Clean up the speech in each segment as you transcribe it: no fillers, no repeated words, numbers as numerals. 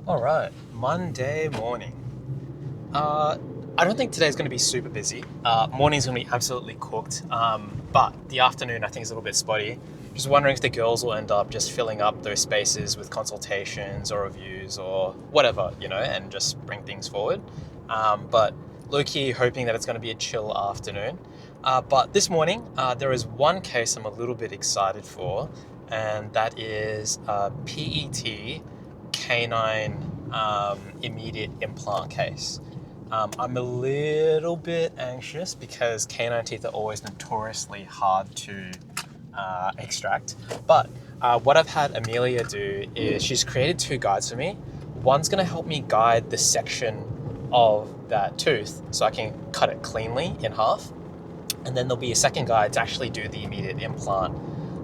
All right, Monday morning. Uh, I don't think today's going to be super busy. Morning's going to be absolutely cooked, but the afternoon I think is a little bit spotty. Just wondering if the girls will end up just filling up those spaces with consultations or reviews or whatever, and just bring things forward. But low key hoping that it's going to be a chill afternoon. But this morning, there is one case I'm a little bit excited for, and that is PET canine immediate implant case. I'm a little bit anxious because canine teeth are always notoriously hard to extract. But what I've had Amelia do is she's created two guides for me. One's going to help me guide the section of that tooth so I can cut it cleanly in half. And then there'll be a second guide to actually do the immediate implant.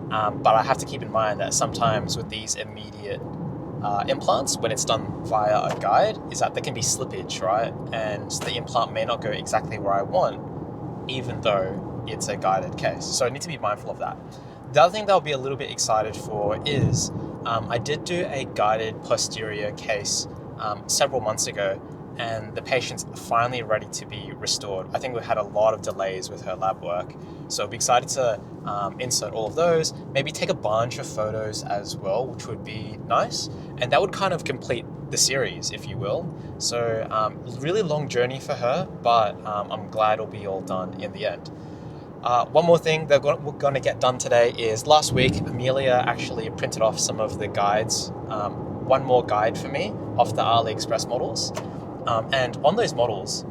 But I have to keep in mind that sometimes with these immediate implants, when it's done via a guide, is that there can be slippage, right? And the implant may not go exactly where I want, even though it's a guided case. So I need to be mindful of that. The other thing that I'll be a little bit excited for is I did do a guided posterior case several months ago, and the patient's finally ready to be restored. I think we had a lot of delays with her lab work, so I'll be excited to insert all of those, maybe take a bunch of photos as well, which would be nice, and that would kind of complete the series, if you will. So really long journey for her, but I'm glad it'll be all done in the end. One more thing that we're going to get done today is last week, Amelia actually printed off some of the guides, one more guide for me off the AliExpress models. And on those models,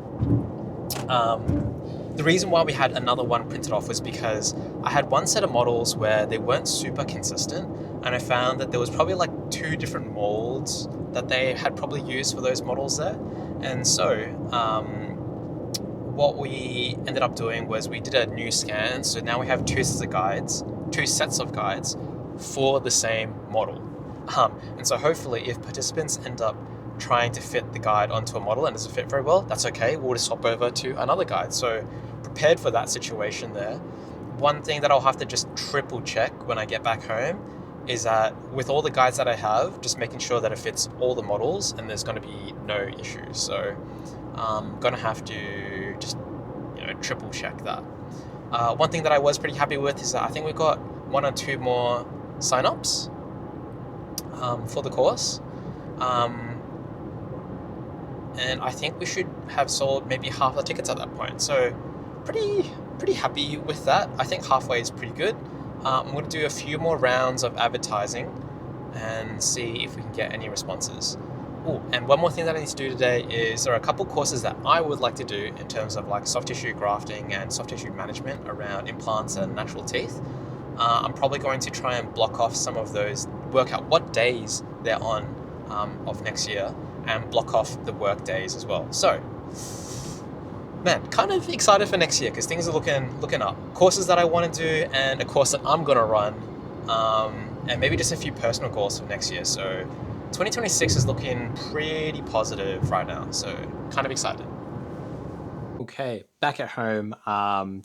the reason why we had another one printed off was because I had one set of models where they weren't super consistent, and I found that there was probably like two different molds that they had probably used for those models there. And so what we ended up doing was we did a new scan. So now we have two sets of guides for the same model. And so hopefully if participants end up trying to fit the guide onto a model and doesn't fit very well, that's okay. We'll just swap over to another guide. So prepared for that situation there. One thing that I'll have to just triple check when I get back home is that with all the guides that I have, just making sure that it fits all the models and there's going to be no issues. So I'm going to have to just triple check that. One thing that I was pretty happy with is that I think we've got one or two more sign-ups for the course. And I think we should have sold maybe half the tickets at that point. So pretty happy with that. I think halfway is pretty good. I'm going to do a few more rounds of advertising and see if we can get any responses. Oh, and one more thing that I need to do today is there are a couple courses that I would like to do in terms of like soft tissue grafting and soft tissue management around implants and natural teeth. I'm probably going to try and block off some of those, work out what days they're on of next year, and block off the work days as well. So, man, kind of excited for next year because things are looking up. Courses that I want to do and a course that I'm gonna run, and maybe just a few personal goals for next year. So, 2026 is looking pretty positive right now. So, kind of excited. Okay, back at home,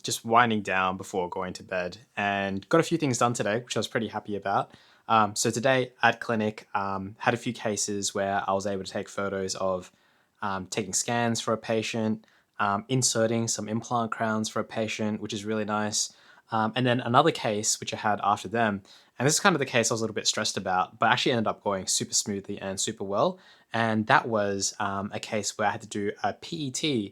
just winding down before going to bed, and got a few things done today, which I was pretty happy about. So today at clinic, had a few cases where I was able to take photos of taking scans for a patient, inserting some implant crowns for a patient, which is really nice. And then another case which I had after them, and this is kind of the case I was a little bit stressed about, but actually ended up going super smoothly and super well. And that was a case where I had to do a PET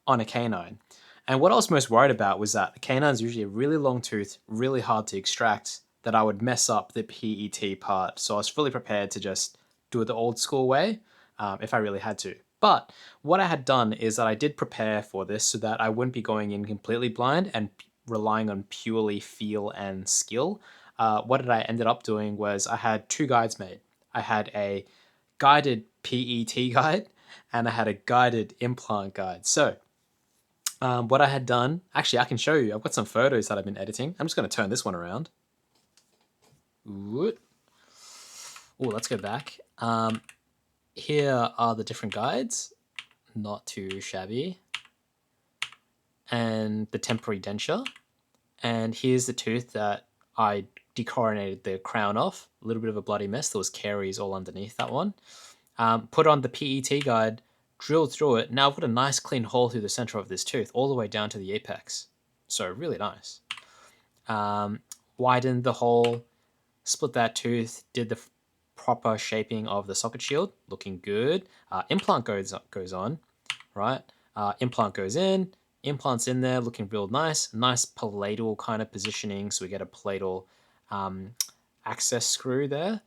on a canine. And what I was most worried about was that the canine is usually a really long tooth, really hard to extract, that I would mess up the PET part. So I was fully prepared to just do it the old school way if I really had to. But what I had done is that I did prepare for this so that I wouldn't be going in completely blind and relying on purely feel and skill. What did I ended up doing was I had two guides made. I had a guided PET guide and I had a guided implant guide. So what I had done, actually, I can show you. I've got some photos that I've been editing. I'm just going to turn this one around. Oh, let's go back. Here are the different guides. Not too shabby. And the temporary denture. And here's the tooth that I decoronated the crown off. A little bit of a bloody mess. There was caries all underneath that one. Put on the PET guide, drilled through it. Now I've got a nice clean hole through the center of this tooth, all the way down to the apex. So really nice. Widened the hole, split that tooth, did the proper shaping of the socket shield, looking good. Implant goes on, right? Implant goes in, implant's in there, looking real nice. Nice palatal kind of positioning, so we get a palatal access screw there.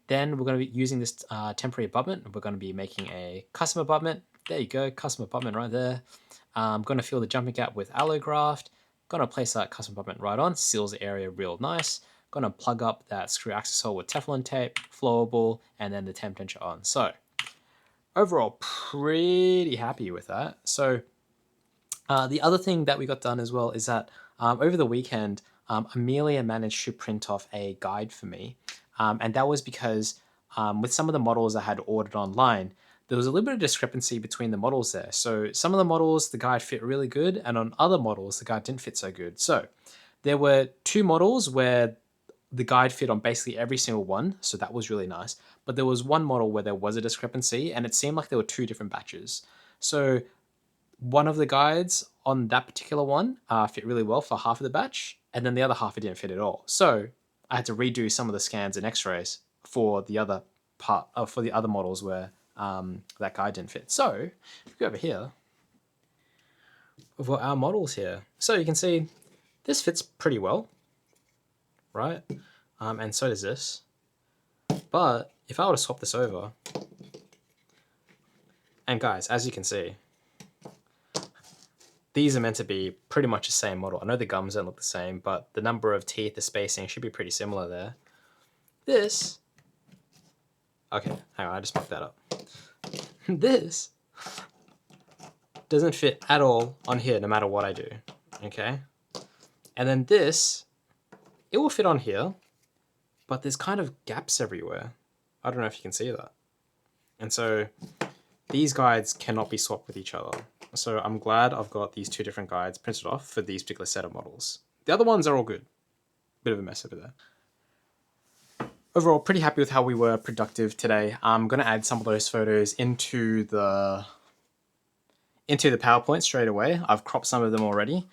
Then we're going to be using this temporary abutment. We're going to be making a custom abutment. There you go, custom abutment right there. I'm going to fill the jumping gap with allograft. Going to place that custom abutment right on, seals the area real nice. Going to plug up that screw access hole with Teflon tape, flowable, and then the temp denture on. So overall, pretty happy with that. So the other thing that we got done as well is that over the weekend, Amelia managed to print off a guide for me. And that was because with some of the models I had ordered online, there was a little bit of discrepancy between the models there. So some of the models, the guide fit really good, and on other models, the guide didn't fit so good. So there were 2 models where the guide fit on basically every single one, so that was really nice. But there was one model where there was a discrepancy, and it seemed like there were 2 different batches. So one of the guides on that particular one fit really well for half of the batch, and then the other half it didn't fit at all. So I had to redo some of the scans and X-rays for the other part for the other models where that guide didn't fit. So if we go over here, we've got our models here. So you can see this fits pretty well, right? And so does this. But if I were to swap this over, and guys, as you can see, these are meant to be pretty much the same model. I know the gums don't look the same, but the number of teeth, the spacing should be pretty similar there. This, okay, hang on, I just fucked that up. This doesn't fit at all on here, no matter what I do, okay? And then this, it will fit on here, but there's kind of gaps everywhere. I don't know if you can see that. And so these guides cannot be swapped with each other. So I'm glad I've got these 2 different guides printed off for these particular set of models. The other ones are all good. Bit of a mess over there. Overall, pretty happy with how we were productive today. I'm going to add some of those photos into the PowerPoint straight away. I've cropped some of them already,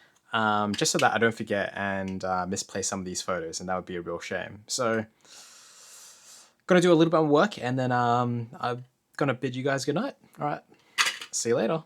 just so that I don't forget and misplace some of these photos, and that would be a real shame. So going to do a little bit of work, and then I'm going to bid you guys good night. All right, see you later.